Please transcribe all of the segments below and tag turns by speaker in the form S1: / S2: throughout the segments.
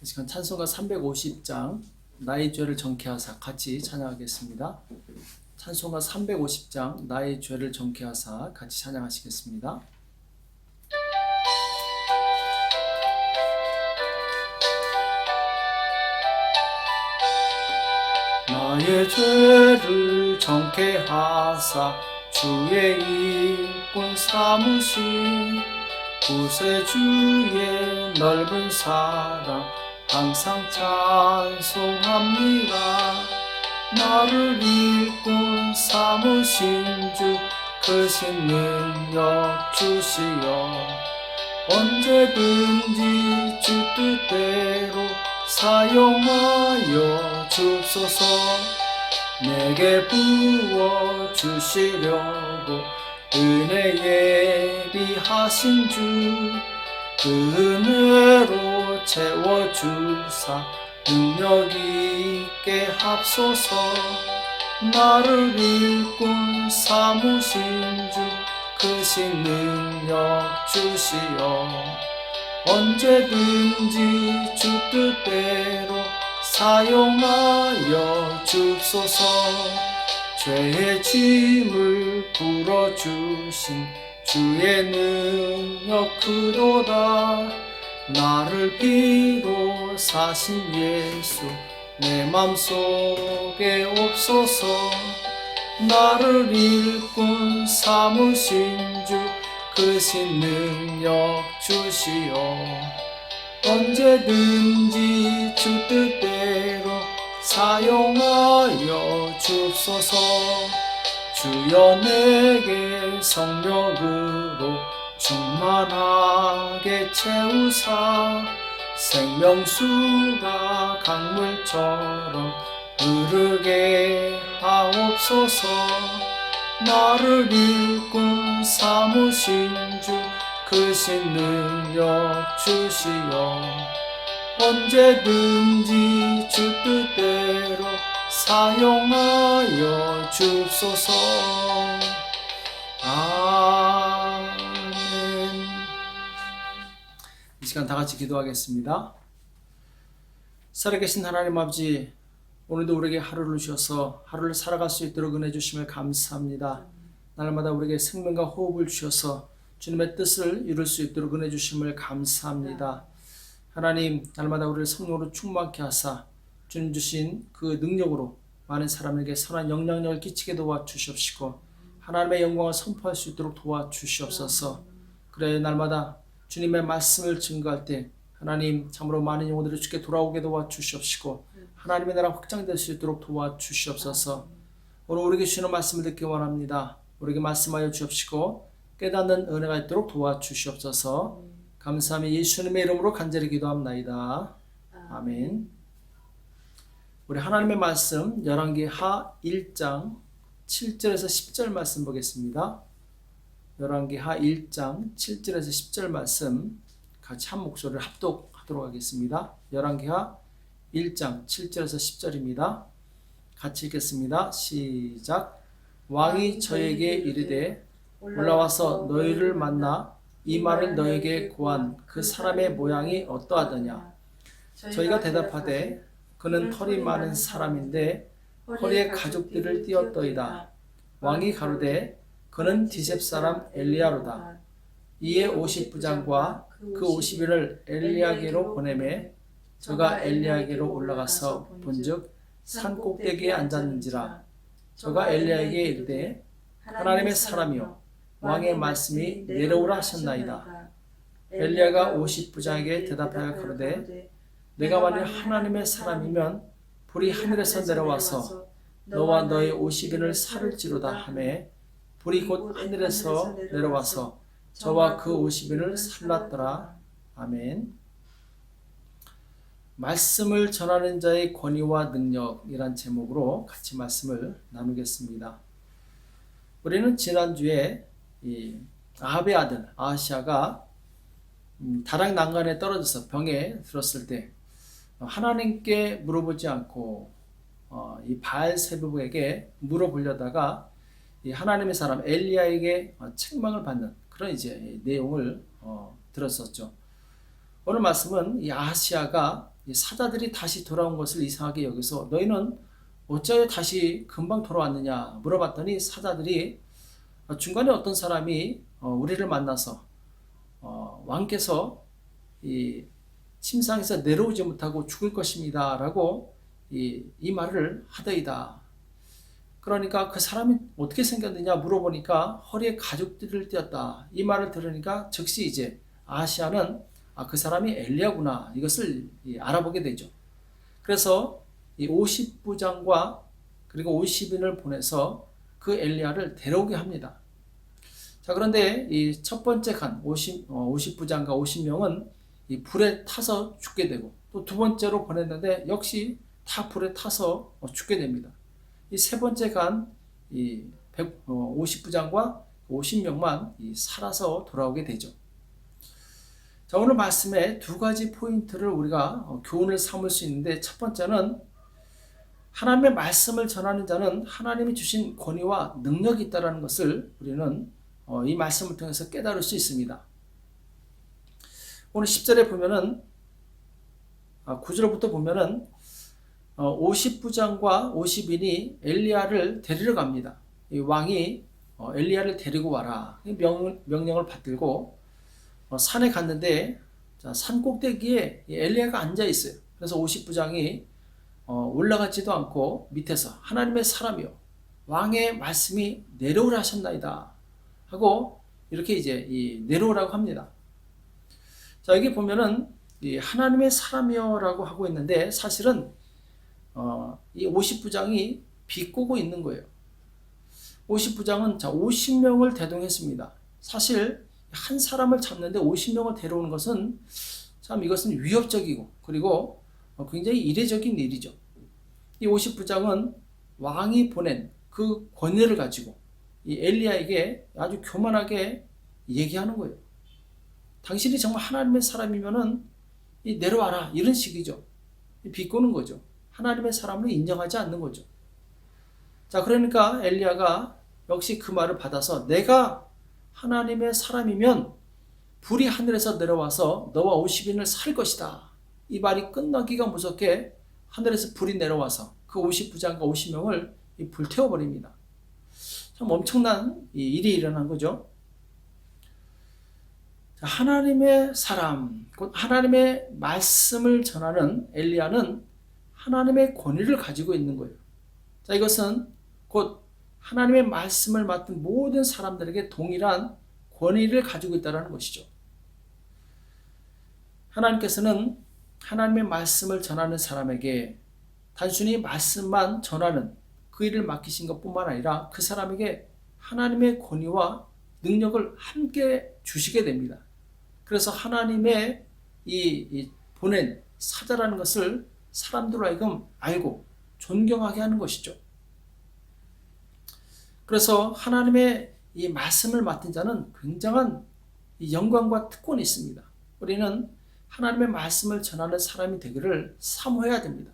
S1: 이 시간 찬송가 350장 나의 죄를 정케하사 같이 찬양하겠습니다. 찬송가 350장 나의 죄를 정케하사 같이 찬양하시겠습니다. 나의 죄를 정케하사 주의 일꾼 삼으신 구세주의 넓은 사랑 항상 찬송합니다. 나를 일꾼 삼으신 주 크신 능력 주시어 언제든지 주 뜻대로 사용하여 주소서. 내게 부어 주시려고 은혜 예비하신 주 그 은혜로 채워주사 능력 있게 합소서. 나를 일꾼 삼으신 주 크신 능력 주시어 언제든지 주 뜻대로 사용하여 주소서. 죄의 짐을 풀어주신 주의 능력 크도다. 나를 비로 사신 예수 내 맘속에 옵소서. 나를 일꾼 삼으신 주 크신 능력 주시어 언제든지 주 뜻대로 사용하여 주소서. 주여 내게 성령으로 충만하게 채우사 생명수가 강물처럼 흐르게 하옵소서. 나를 일꾼 삼으신 주 크신 능력 주시어 언제든지 주 뜻대로 사용하여 주소서. 아멘. 이 시간 다 같이 기도하겠습니다. 살아계신 하나님 아버지, 오늘도 우리에게 하루를 주셔서 하루를 살아갈 수 있도록 은혜 주심을 감사합니다. 날마다 우리에게 생명과 호흡을 주셔서 주님의 뜻을 이룰 수 있도록 은혜 주심을 감사합니다. 하나님, 날마다 우리를 성령으로 충만케 하사 주님 주신 그 능력으로 많은 사람에게 선한 영향력을 끼치게 도와주시옵시고 하나님의 영광을 선포할 수 있도록 도와주시옵소서. 그래 날마다 주님의 말씀을 증거할 때 하나님 참으로 많은 영혼들이 주께 돌아오게 도와주시옵시고 하나님의 나라 확장될 수 있도록 도와주시옵소서. 오늘 우리에게 주시는 말씀을 듣기 원합니다. 우리에게 말씀하여 주옵시고 깨닫는 은혜가 있도록 도와주시옵소서. 감사하며 예수님의 이름으로 간절히 기도합나이다. 아멘. 우리 하나님의 말씀 열왕기하 1장 7절에서 10절 말씀 보겠습니다. 열왕기하 1장 7절에서 10절 말씀 같이 한 목소리를 합독하도록 하겠습니다. 열왕기하 1장 7절에서 10절입니다. 같이 읽겠습니다. 시작. 왕이 저에게 이르되 올라와서 너희를 만나 이 말을 너에게 고한 그 사람의 모양이 어떠하더냐. 저희가 대답하되 그는 털이 많은 사람인데 허리에 가죽들을 띄었더이다. 왕이 가로되 그는 디셉 사람 엘리야로다. 이에 50부장과 그 50인을 엘리야게로 보내매 저가 엘리야게로 올라가서 본즉 산 꼭대기에 앉았는지라. 저가 엘리야에게 이르되 하나님의 사람이여 왕의 말씀이 내려오라 하셨나이다. 엘리야가 50부장에게 대답하여 가로되 내가 만일 하나님의 사람이면 불이 하늘에서 내려와서 너와 너의 50인을 살을지로다 하매 불이 곧 하늘에서 내려와서 저와 그 50인을 살랐더라. 아멘. 말씀을 전하는 자의 권위와 능력이란 제목으로 같이 말씀을 나누겠습니다. 우리는 지난주에 이 아합의 아들 아하시아가 다락 난간에 떨어져서 병에 들었을 때 하나님께 물어보지 않고 이 바알세부에게 물어보려다가 이 하나님의 사람 엘리야에게 책망을 받는 그런 이제 내용을 들었었죠. 오늘 말씀은 이 아하시아가 이 사자들이 다시 돌아온 것을 이상하게 여기서 너희는 어찌하여 다시 금방 돌아왔느냐 물어봤더니 사자들이 중간에 어떤 사람이 우리를 만나서 왕께서 이 침상에서 내려오지 못하고 죽을 것입니다 라고 이 말을 하더이다. 그러니까 그 사람이 어떻게 생겼느냐 물어보니까 허리에 가죽띠를 띄었다. 이 말을 들으니까 즉시 이제 아하시아는 그 사람이 엘리야구나 이것을 알아보게 되죠. 그래서 이 50부장과 그리고 50인을 보내서 그 엘리야를 데려오게 합니다. 자, 그런데 이 첫 번째 간 50부장과 50명은 이 불에 타서 죽게 되고 또 두 번째로 보냈는데 역시 다 불에 타서 죽게 됩니다. 이 세 번째 간 이 50부장과 50명만 살아서 돌아오게 되죠. 자, 오늘 말씀에 두 가지 포인트를 우리가 교훈을 삼을 수 있는데 첫 번째는 하나님의 말씀을 전하는 자는 하나님이 주신 권위와 능력이 있다는 것을 우리는 이 말씀을 통해서 깨달을 수 있습니다. 오늘 10절에 보면은 9절부터 보면은 50부장과 50인이 엘리야를 데리러 갑니다. 이 왕이 엘리야를 데리고 와라 명령을 받들고 산에 갔는데 산 꼭대기에 엘리야가 앉아 있어요. 그래서 50부장이 올라가지도 않고 밑에서 하나님의 사람이요 왕의 말씀이 내려오라 하셨나이다 하고 이렇게 이제 내려오라고 합니다. 자, 여기 보면은 이 하나님의 사람이요라고 하고 있는데 사실은 이 50부장이 비꼬고 있는 거예요. 50부장은 50명을 대동했습니다. 사실 한 사람을 잡는데 50명을 데려오는 것은 참 이것은 위협적이고 그리고 굉장히 이례적인 일이죠. 이 50부장은 왕이 보낸 그 권위를 가지고 이 엘리야에게 아주 교만하게 얘기하는 거예요. 당신이 정말 하나님의 사람이면은 내려와라 이런 식이죠. 비꼬는 거죠. 하나님의 사람을 인정하지 않는 거죠. 자, 그러니까 엘리야가 역시 그 말을 받아서 내가 하나님의 사람이면 불이 하늘에서 내려와서 너와 50인을 살 것이다. 이 말이 끝나기가 무섭게 하늘에서 불이 내려와서 그 50부장과 50명을 불태워버립니다. 참 엄청난 일이 일어난 거죠. 하나님의 사람, 곧 하나님의 말씀을 전하는 엘리야는 하나님의 권위를 가지고 있는 거예요. 자, 이것은 곧 하나님의 말씀을 맡은 모든 사람들에게 동일한 권위를 가지고 있다는 것이죠. 하나님께서는 하나님의 말씀을 전하는 사람에게 단순히 말씀만 전하는 그 일을 맡기신 것뿐만 아니라 그 사람에게 하나님의 권위와 능력을 함께 주시게 됩니다. 그래서 하나님의 이 보낸 사자라는 것을 사람들로 하여금 알고 존경하게 하는 것이죠. 그래서 하나님의 이 말씀을 맡은 자는 굉장한 영광과 특권이 있습니다. 우리는 하나님의 말씀을 전하는 사람이 되기를 사모해야 됩니다.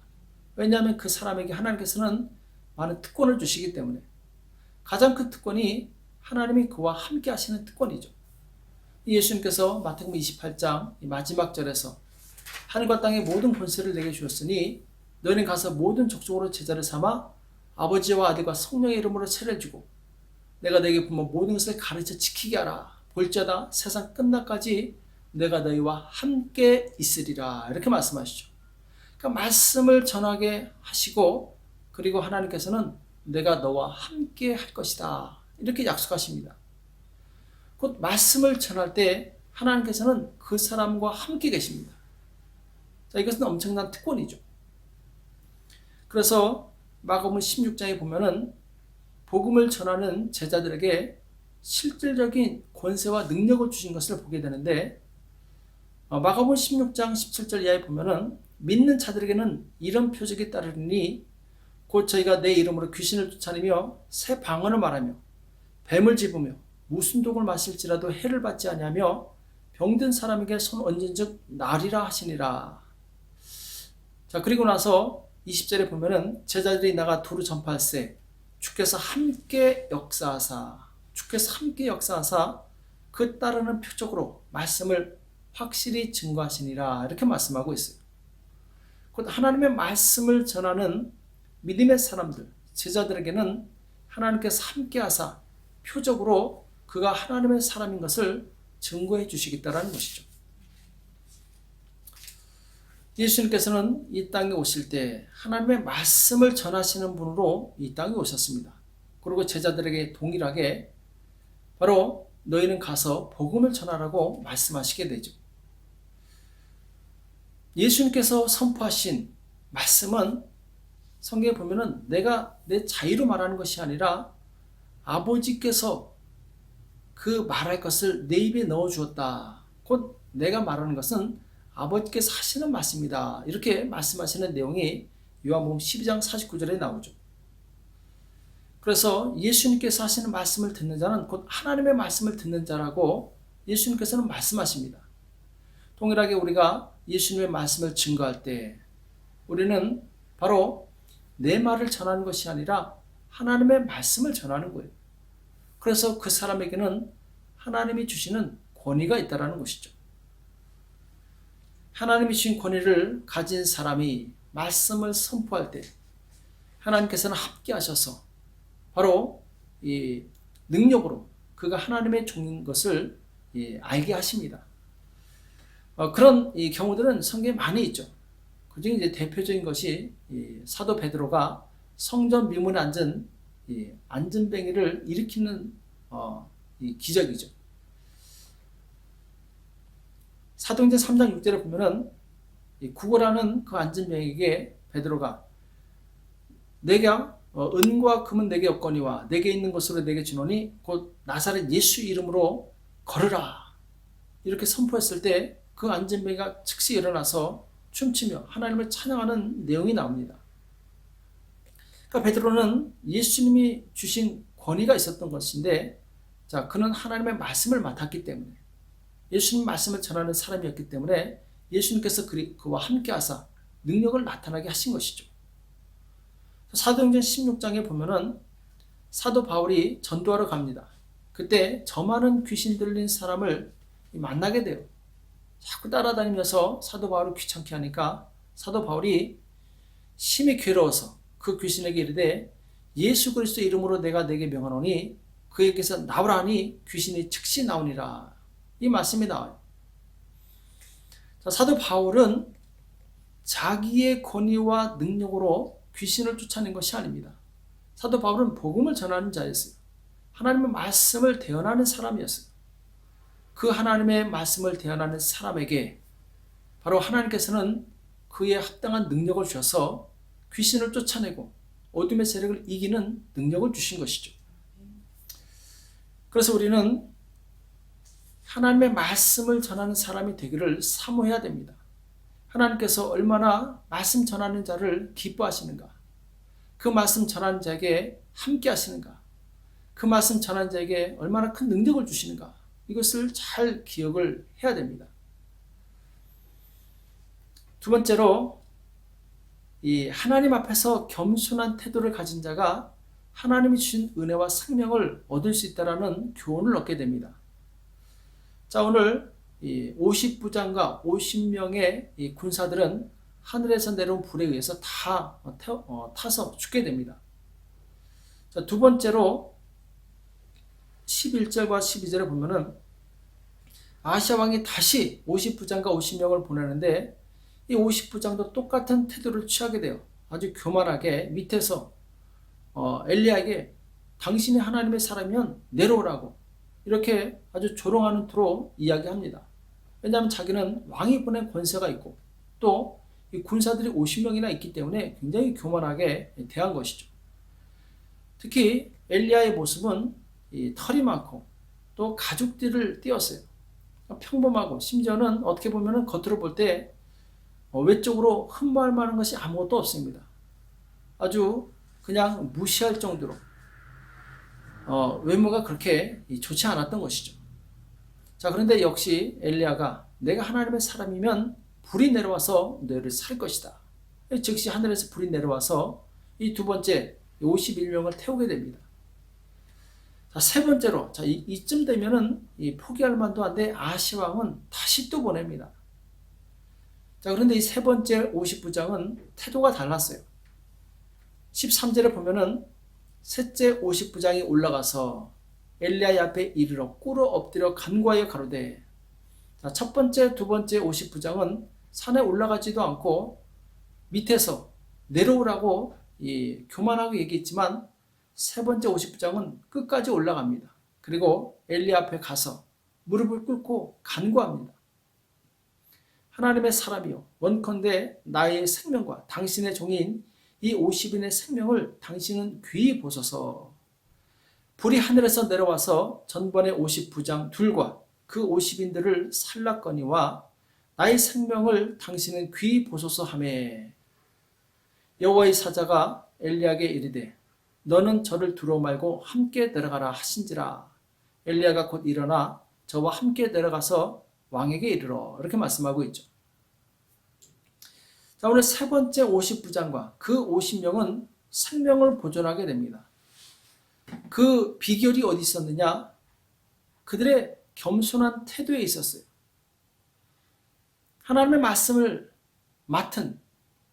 S1: 왜냐하면 그 사람에게 하나님께서는 많은 특권을 주시기 때문에 가장 큰 특권이 하나님이 그와 함께 하시는 특권이죠. 예수님께서 마태복음 28장 마지막 절에서 하늘과 땅의 모든 권세를 내게 주었으니 너희는 가서 모든 족속으로 제자를 삼아 아버지와 아들과 성령의 이름으로 세례를 주고 내가 너에게 분모 모든 것을 가르쳐 지키게 하라. 볼지어다 세상 끝날까지 내가 너희와 함께 있으리라. 이렇게 말씀하시죠. 그러니까 말씀을 전하게 하시고 그리고 하나님께서는 내가 너와 함께 할 것이다. 이렇게 약속하십니다. 곧 말씀을 전할 때 하나님께서는 그 사람과 함께 계십니다. 자, 이것은 엄청난 특권이죠. 그래서 마가복음 16장에 보면은 복음을 전하는 제자들에게 실질적인 권세와 능력을 주신 것을 보게 되는데 마가복음 16장 17절 이하에 보면은 믿는 자들에게는 이런 표적이 따르니 곧 저희가 내 이름으로 귀신을 쫓아내며 새 방언을 말하며 뱀을 집으며 무슨 독을 마실지라도 해를 받지 아니하며 병든 사람에게 손 얹은 즉 나으리라 하시니라. 자, 그리고 나서 20절에 보면은 제자들이 나가 두루 전파할세 주께서 함께 역사하사 그 따르는 표적으로 말씀을 확실히 증거하시니라. 이렇게 말씀하고 있어요. 곧 하나님의 말씀을 전하는 믿음의 사람들, 제자들에게는 하나님께서 함께하사 표적으로 그가 하나님의 사람인 것을 증거해 주시겠다라는 것이죠. 예수님께서는 이 땅에 오실 때 하나님의 말씀을 전하시는 분으로 이 땅에 오셨습니다. 그리고 제자들에게 동일하게 바로 너희는 가서 복음을 전하라고 말씀하시게 되죠. 예수님께서 선포하신 말씀은 성경에 보면은 내가 내 자유로 말하는 것이 아니라 아버지께서 그 말할 것을 내 입에 넣어 주었다. 곧 내가 말하는 것은 아버지께서 하시는 말씀이다. 이렇게 말씀하시는 내용이 요한복음 12장 49절에 나오죠. 그래서 예수님께서 하시는 말씀을 듣는 자는 곧 하나님의 말씀을 듣는 자라고 예수님께서는 말씀하십니다. 동일하게 우리가 예수님의 말씀을 증거할 때 우리는 바로 내 말을 전하는 것이 아니라 하나님의 말씀을 전하는 거예요. 그래서 그 사람에게는 하나님이 주시는 권위가 있다는 것이죠. 하나님이 주신 권위를 가진 사람이 말씀을 선포할 때 하나님께서는 함께 하셔서 바로 이 능력으로 그가 하나님의 종인 것을 알게 하십니다. 그런 이 경우들은 성경에 많이 있죠. 그중에 이제 대표적인 것이 사도 베드로가 성전 미문에 앉은 안전뱅이를 일으키는 이 기적이죠. 사도행전 3장 6절에 보면은 구걸하는 그 안전뱅이에게 베드로가 내가 은과 금은 내게 없거니와 내게 있는 것으로 내게 주노니 곧 나사렛 예수 이름으로 걸으라 이렇게 선포했을 때 그 안전뱅이가 즉시 일어나서 춤추며 하나님을 찬양하는 내용이 나옵니다. 그러니까 베드로는 예수님이 주신 권위가 있었던 것인데 자, 그는 하나님의 말씀을 맡았기 때문에 예수님 말씀을 전하는 사람이었기 때문에 예수님께서 그와 함께 하사 능력을 나타나게 하신 것이죠. 사도행전 16장에 보면은 사도 바울이 전도하러 갑니다. 그때 저 많은 귀신 들린 사람을 만나게 돼요. 자꾸 따라다니면서 사도 바울을 귀찮게 하니까 사도 바울이 심히 괴로워서 그 귀신에게 이르되 예수 그리스도 이름으로 내가 내게 명하노니 그에게서 나오라 하니 귀신이 즉시 나오니라. 이 말씀이 나와요. 자, 사도 바울은 자기의 권위와 능력으로 귀신을 쫓아낸 것이 아닙니다. 사도 바울은 복음을 전하는 자였어요. 하나님의 말씀을 대언하는 사람이었어요. 그 하나님의 말씀을 대언하는 사람에게 바로 하나님께서는 그에 합당한 능력을 주셔서 귀신을 쫓아내고 어둠의 세력을 이기는 능력을 주신 것이죠. 그래서 우리는 하나님의 말씀을 전하는 사람이 되기를 사모해야 됩니다. 하나님께서 얼마나 말씀 전하는 자를 기뻐하시는가, 그 말씀 전하는 자에게 함께 하시는가, 그 말씀 전하는 자에게 얼마나 큰 능력을 주시는가, 이것을 잘 기억을 해야 됩니다. 두 번째로 이 하나님 앞에서 겸손한 태도를 가진 자가 하나님이 주신 은혜와 생명을 얻을 수 있다는 교훈을 얻게 됩니다. 자, 오늘 이 50부장과 50명의 이 군사들은 하늘에서 내려온 불에 의해서 다 타서 죽게 됩니다. 자, 두 번째로 11절과 12절에 보면은 아시아 왕이 다시 50부장과 50명을 보내는데 이 50부장도 똑같은 태도를 취하게 돼요. 아주 교만하게 밑에서 엘리야에게 당신이 하나님의 사람이면 내려오라고 이렇게 아주 조롱하는 투로 이야기합니다. 왜냐하면 자기는 왕이 보낸 권세가 있고 또 이 군사들이 50명이나 있기 때문에 굉장히 교만하게 대한 것이죠. 특히 엘리야의 모습은 이 털이 많고 또 가죽띠를 띄었어요. 평범하고 심지어는 어떻게 보면 겉으로 볼 때 외적으로 흠모할 만한 것이 아무것도 없습니다. 아주 그냥 무시할 정도로 외모가 그렇게 좋지 않았던 것이죠. 자, 그런데 역시 엘리야가 내가 하나님의 사람이면 불이 내려와서 너희를 살 것이다. 즉시 하늘에서 불이 내려와서 이 두 번째 51명을 태우게 됩니다. 자, 세 번째로 자, 이쯤 되면은 포기할 만도 한데 아하시 왕은 다시 또 보냅니다. 자, 그런데 이 세 번째 50부장은 태도가 달랐어요. 13절에 보면은 셋째 50부장이 올라가서 엘리야의 앞에 이르러 꿇어 엎드려 간구하여 가로되. 자, 첫 번째, 두 번째 50부장은 산에 올라가지도 않고 밑에서 내려오라고 교만하게 얘기했지만 세 번째 50부장은 끝까지 올라갑니다. 그리고 엘리야 앞에 가서 무릎을 꿇고 간구합니다. 하나님의 사람이요, 원컨대 나의 생명과 당신의 종인 이 50인의 생명을 당신은 귀히 보소서. 불이 하늘에서 내려와서 전번의 50부장 둘과 그 50인들을 살랐거니와 나의 생명을 당신은 귀히 보소서 하매. 여호와의 사자가 엘리야에게 이르되 너는 저를 두루 말고 함께 내려가라 하신지라. 엘리야가 곧 일어나 저와 함께 내려가서 왕에게 이르러. 이렇게 말씀하고 있죠. 자, 오늘 세 번째 50부장과 그 50명은 생명을 보존하게 됩니다. 그 비결이 어디 있었느냐? 그들의 겸손한 태도에 있었어요. 하나님의 말씀을 맡은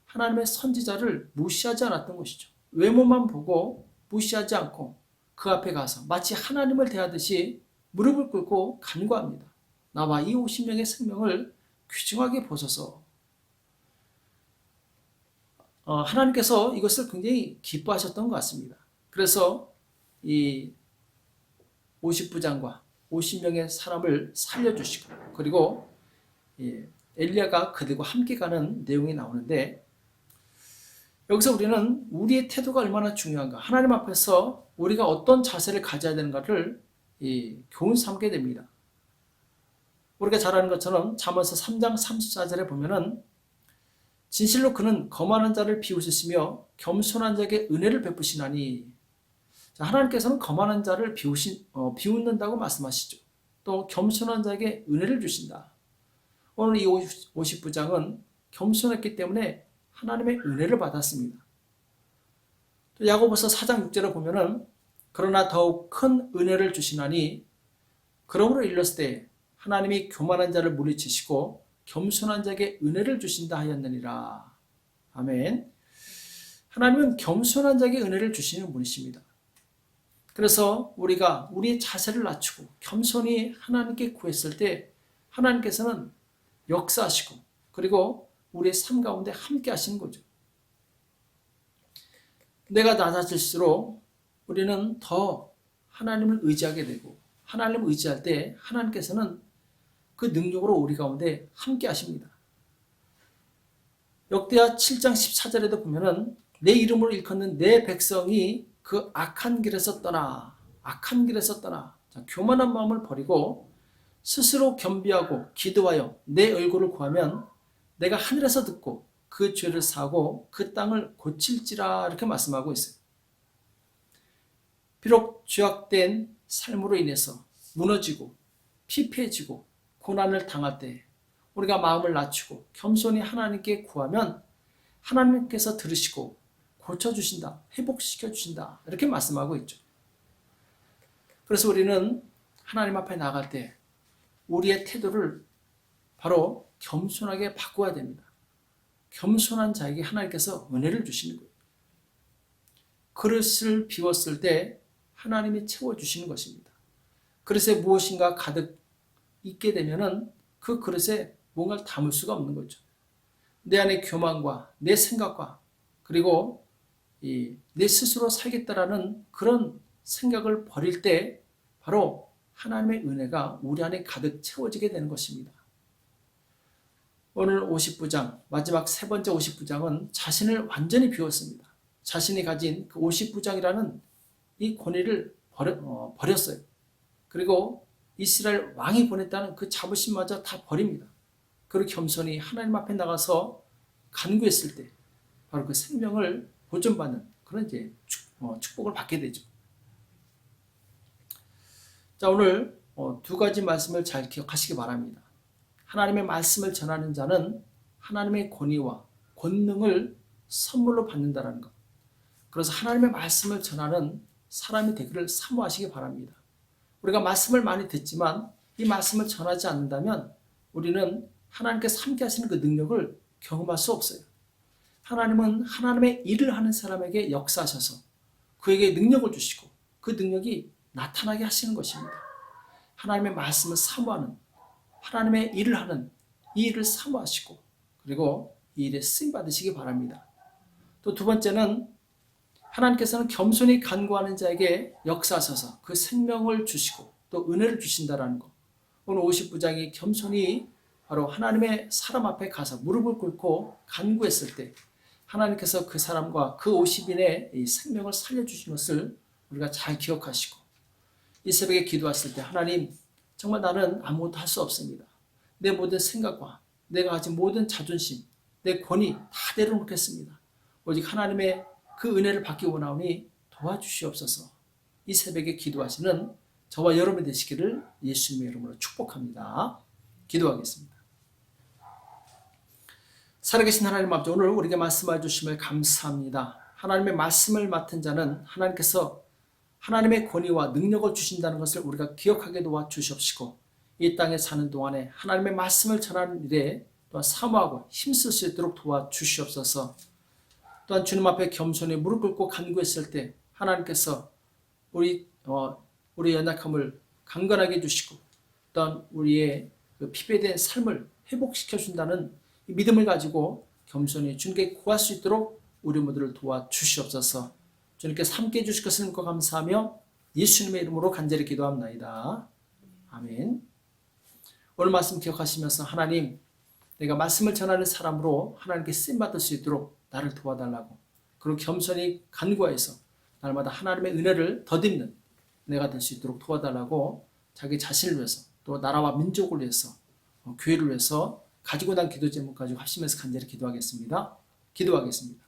S1: 하나님의 선지자를 무시하지 않았던 것이죠. 외모만 보고 무시하지 않고 그 앞에 가서 마치 하나님을 대하듯이 무릎을 꿇고 간구합니다. 나와 이 50명의 생명을 귀중하게 보소서. 하나님께서 이것을 굉장히 기뻐하셨던 것 같습니다. 그래서 이 50부장과 50명의 사람을 살려주시고, 그리고 엘리야가 그들과 함께 가는 내용이 나오는데, 여기서 우리는 우리의 태도가 얼마나 중요한가, 하나님 앞에서 우리가 어떤 자세를 가져야 되는가를 교훈 삼게 됩니다. 우리가 잘 아는 것처럼 잠언서 3장 34절에 보면은 진실로 그는 거만한 자를 비웃으시며 겸손한 자에게 은혜를 베푸시나니. 자, 하나님께서는 거만한 자를 비웃는다고 말씀하시죠. 또 겸손한 자에게 은혜를 주신다. 오늘 이 50부장은 겸손했기 때문에 하나님의 은혜를 받았습니다. 또 야고보서 4장 6절에 보면은 그러나 더욱 큰 은혜를 주시나니 그러므로 일렀을 때 하나님이 교만한 자를 물리치시고 겸손한 자에게 은혜를 주신다 하였느니라. 아멘. 하나님은 겸손한 자에게 은혜를 주시는 분이십니다. 그래서 우리가 우리의 자세를 낮추고 겸손히 하나님께 구했을 때 하나님께서는 역사하시고 그리고 우리의 삶 가운데 함께 하시는 거죠. 내가 낮아질수록 우리는 더 하나님을 의지하게 되고, 하나님을 의지할 때 하나님께서는 그 능력으로 우리 가운데 함께 하십니다. 역대하 7장 14절에도 보면은 내 이름으로 일컫는 내 백성이 그 악한 길에서 떠나. 자, 교만한 마음을 버리고 스스로 겸비하고 기도하여 내 얼굴을 구하면 내가 하늘에서 듣고 그 죄를 사고 그 땅을 고칠지라. 이렇게 말씀하고 있어요. 비록 죄악된 삶으로 인해서 무너지고 피폐해지고 고난을 당할 때 우리가 마음을 낮추고 겸손히 하나님께 구하면 하나님께서 들으시고 고쳐주신다, 회복시켜주신다, 이렇게 말씀하고 있죠. 그래서 우리는 하나님 앞에 나갈 때 우리의 태도를 바로 겸손하게 바꿔야 됩니다. 겸손한 자에게 하나님께서 은혜를 주시는 거예요. 그릇을 비웠을 때 하나님이 채워주시는 것입니다. 그릇에 무엇인가 가득 있게 되면은 그 그릇에 뭔가를 담을 수가 없는 거죠. 내 안에 교만과 내 생각과 그리고 내 스스로 살겠다라는 그런 생각을 버릴 때 바로 하나님의 은혜가 우리 안에 가득 채워지게 되는 것입니다. 오늘 50부장, 마지막 세 번째 50부장은 자신을 완전히 비웠습니다. 자신이 가진 그 50부장이라는 이 권위를 버렸어요. 그리고 이스라엘 왕이 보냈다는 그 자부심마저 다 버립니다. 그리고 겸손히 하나님 앞에 나가서 간구했을 때 바로 그 생명을 보존받는 그런 이제 축복을 받게 되죠. 자, 오늘 두 가지 말씀을 잘 기억하시기 바랍니다. 하나님의 말씀을 전하는 자는 하나님의 권위와 권능을 선물로 받는다는 것. 그래서 하나님의 말씀을 전하는 사람이 되기를 사모하시기 바랍니다. 우리가 말씀을 많이 듣지만 이 말씀을 전하지 않는다면 우리는 하나님께서 함께 하시는 그 능력을 경험할 수 없어요. 하나님은 하나님의 일을 하는 사람에게 역사하셔서 그에게 능력을 주시고 그 능력이 나타나게 하시는 것입니다. 하나님의 말씀을 사모하는, 하나님의 일을 하는 이 일을 사모하시고 그리고 이 일에 쓰임 받으시기 바랍니다. 또 두 번째는 하나님께서는 겸손히 간구하는 자에게 역사하셔서 그 생명을 주시고 또 은혜를 주신다라는 것. 오늘 59장이 겸손히 바로 하나님의 사람 앞에 가서 무릎을 꿇고 간구했을 때 하나님께서 그 사람과 그 50인의 이 생명을 살려주신 것을 우리가 잘 기억하시고 이 새벽에 기도했을 때 하나님 정말 나는 아무것도 할 수 없습니다. 내 모든 생각과 내가 가진 모든 자존심, 내 권위 다 내려놓겠습니다. 오직 하나님의 그 은혜를 받기 원하오니 도와주시옵소서. 이 새벽에 기도하시는 저와 여러분 되시기를 예수님의 이름으로 축복합니다. 기도하겠습니다. 살아계신 하나님 아버지, 오늘 우리에게 말씀해 주심을 감사합니다. 하나님의 말씀을 맡은 자는 하나님께서 하나님의 권위와 능력을 주신다는 것을 우리가 기억하게 도와주시옵시고 이 땅에 사는 동안에 하나님의 말씀을 전하는 일에 또한 사모하고 힘쓸 수 있도록 도와주시옵소서. 또한 주님 앞에 겸손히 무릎 꿇고 간구했을 때 하나님께서 우리의 연약함을 강건하게 해주시고 또한 우리의 그 피폐된 삶을 회복시켜준다는 이 믿음을 가지고 겸손히 주님께 구할 수 있도록 우리 모두를 도와주시옵소서. 주님께서 함께해 주실 것을 믿고 감사하며 예수님의 이름으로 간절히 기도합나이다. 아멘. 오늘 말씀 기억하시면서 하나님, 내가 말씀을 전하는 사람으로 하나님께 쓰임받을 수 있도록 나를 도와달라고, 그리고 겸손히 간구해서 날마다 하나님의 은혜를 덧입는 내가 될 수 있도록 도와달라고 자기 자신을 위해서 또 나라와 민족을 위해서 교회를 위해서 가지고 난 기도 제목 가지고 하시면서 간절히 기도하겠습니다. 기도하겠습니다.